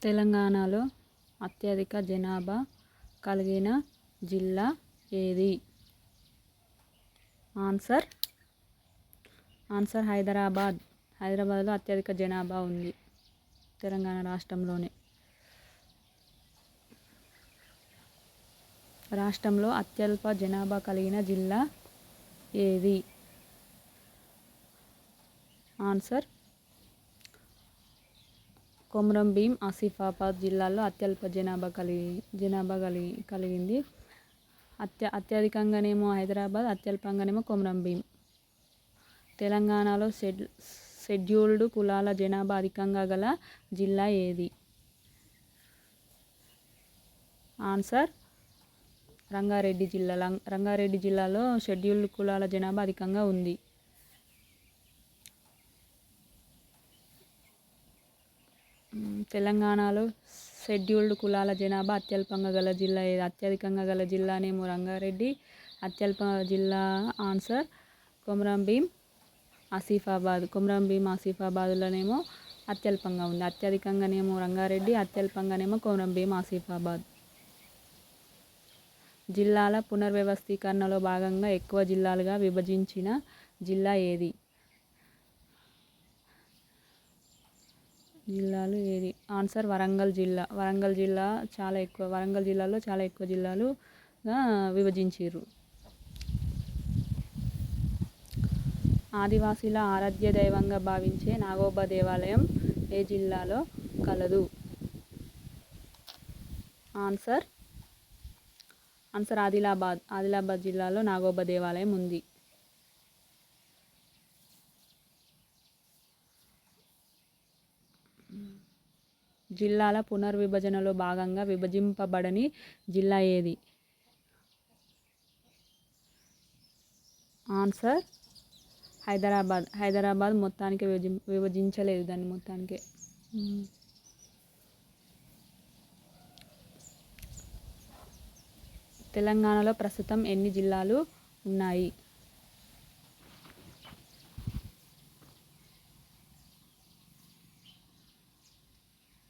తెలంగాణలో అత్యధిక జనాభా కలిగిన జిల్లా ఏది? ఆన్సర్ హైదరాబాద్. హైదరాబాద్లో అత్యధిక జనాభా ఉంది తెలంగాణ రాష్ట్రంలోనే. రాష్ట్రంలో అత్యల్ప జనాభా కలిగిన జిల్లా ఏది? ఆన్సర్ కొమరంభీం ఆసిఫాబాద్ జిల్లాలో అత్యల్ప జనాభా కలిగింది. అత్యధికంగానేమో హైదరాబాద్, అత్యల్పంగానేమో కొమరంభీం. తెలంగాణలో షెడ్యూల్డ్ కులాల జనాభా అధికంగా గల జిల్లా ఏది? ఆన్సర్ రంగారెడ్డి జిల్లా. రంగారెడ్డి జిల్లాలో షెడ్యూల్డ్ కులాల జనాభా అధికంగా ఉంది. తెలంగాణలో షెడ్యూల్డ్ కులాల జనాభా అత్యల్పంగా గల జిల్లా ఏది? అత్యధికంగా గల జిల్లానేమో రంగారెడ్డి, అత్యల్ప జిల్లా ఆన్సర్ కొమరంభీం ఆసిఫాబాద్. కొమరంభీం ఆసిఫాబాద్లోనేమో అత్యల్పంగా ఉంది. అత్యధికంగానేమో రంగారెడ్డి, అత్యల్పంగానేమో కొమరంభీం ఆసిఫాబాద్. జిల్లాల పునర్వ్యవస్థీకరణలో భాగంగా ఎక్కువ జిల్లాలుగా విభజించిన జిల్లా ఏది? ఆన్సర్ వరంగల్ జిల్లా. వరంగల్ జిల్లాలో చాలా ఎక్కువ జిల్లాలుగా విభజించారు. ఆదివాసీల ఆరాధ్య దైవంగా భావించే నాగోబా దేవాలయం ఏ జిల్లాలో కలదు? ఆన్సర్ ఆదిలాబాద్ జిల్లాలో నాగోబా దేవాలయం ఉంది. జిల్లాల పునర్విభజనలో భాగంగా విభజింపబడని జిల్లా ఏది? ఆన్సర్ హైదరాబాద్ మొత్తానికి విభజించలేదు దాన్ని మొత్తానికి. తెలంగాణలో ప్రస్తుతం ఎన్ని జిల్లాలు ఉన్నాయి?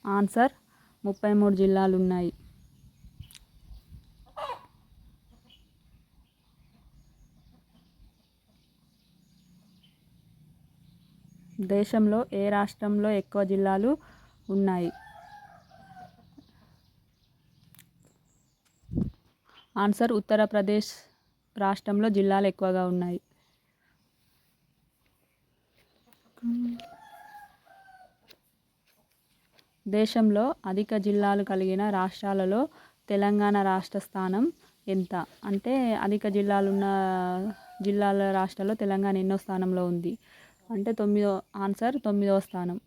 ఆన్సర్ 33 జిల్లాలు ఉన్నాయి. దేశంలో ఏ రాష్ట్రంలో ఎక్కువ జిల్లాలు ఉన్నాయి? ఆన్సర్ ఉత్తరప్రదేశ్ రాష్ట్రంలో జిల్లాలు ఎక్కువగా ఉన్నాయి. దేశంలో అధిక జిల్లాలు కలిగిన రాష్ట్రాలలో తెలంగాణ రాష్ట్ర స్థానం ఎంత? అంటే అధిక జిల్లాలున్న రాష్ట్రాల్లో తెలంగాణ ఎన్నో స్థానంలో ఉంది అంటే 9వ స్థానం.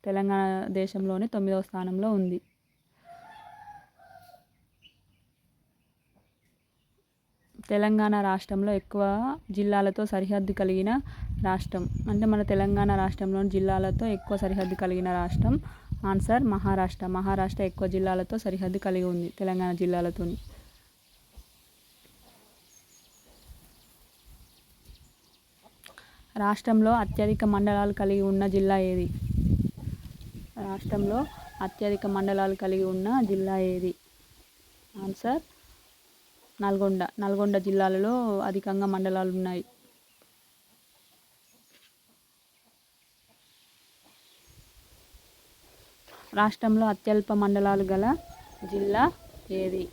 తెలంగాణ దేశంలోనే 9వ స్థానంలో ఉంది. తెలంగాణ రాష్ట్రంలో ఎక్కువ జిల్లాలతో సరిహద్దు కలిగిన రాష్ట్రం అంటే మన తెలంగాణ రాష్ట్రంలోని జిల్లాలతో ఎక్కువ సరిహద్దు కలిగిన రాష్ట్రం ఆన్సర్ మహారాష్ట్ర ఎక్కువ జిల్లాలతో సరిహద్దు కలిగి ఉంది తెలంగాణ జిల్లాలతో. రాష్ట్రంలో అత్యధిక మండలాలు కలిగి ఉన్న జిల్లా ఏది? రాష్ట్రంలో అత్యధిక మండలాలు కలిగి ఉన్న జిల్లా ఏది? ఆన్సర్ నల్గొండ జిల్లాలలో అధికంగా మండలాలు ఉన్నాయి. రాష్ట్రంలో అత్యల్ప మండలాలు గల జిల్లా ఏది?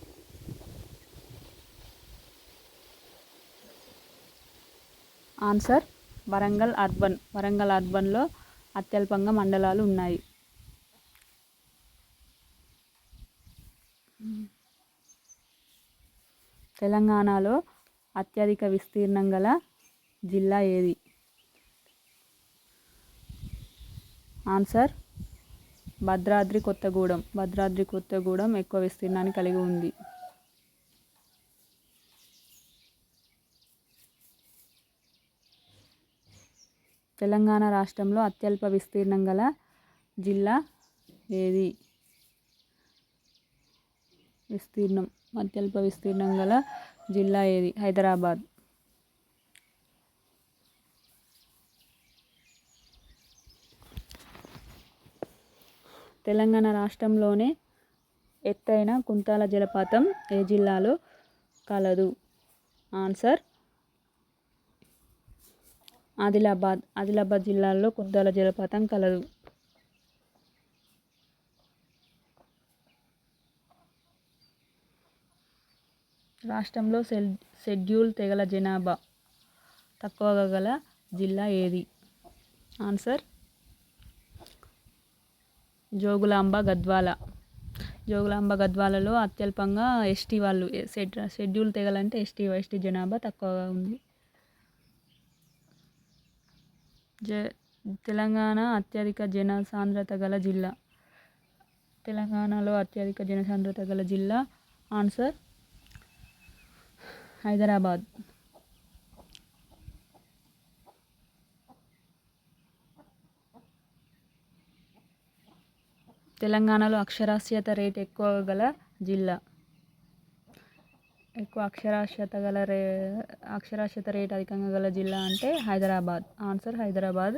ఆన్సర్ వరంగల్ అర్బన్లో అత్యల్పంగా మండలాలు ఉన్నాయి. తెలంగాణలో అత్యధిక విస్తీర్ణం గల జిల్లా ఏది? ఆన్సర్ భద్రాద్రి కొత్తగూడెం ఎక్కువ విస్తీర్ణాన్ని కలిగి ఉంది. తెలంగాణ రాష్ట్రంలో అత్యల్ప విస్తీర్ణం గల జిల్లా ఏది? అత్యల్ప విస్తీర్ణం గల జిల్లా ఏది? హైదరాబాద్. తెలంగాణ రాష్ట్రంలోనే ఎత్తైన కుంతాల జలపాతం ఏ జిల్లాలో కలదు? ఆన్సర్ ఆదిలాబాద్ జిల్లాలో కుంతాల జలపాతం కలదు. రాష్ట్రంలో షెడ్యూల్ తెగల జనాభా తక్కువగా గల జిల్లా ఏది? ఆన్సర్ జోగులాంబ గద్వాలలో అత్యల్పంగా ఎస్టీ వాళ్ళు షెడ్యూల్ తెగలంటే ఎస్టీ జనాభా తక్కువగా ఉంది. తెలంగాణ అత్యధిక జనసాంద్రత గల జిల్లా. తెలంగాణలో అత్యధిక జనసాంద్రత గల జిల్లా ఆన్సర్ హైదరాబాద్. తెలంగాణలో అక్షరాస్యత రేట్ ఎక్కువ గల జిల్లా. ఎక్కువ అక్షరాస్యత రేట్ అధికంగా గల జిల్లా అంటే హైదరాబాద్. ఆన్సర్ హైదరాబాద్.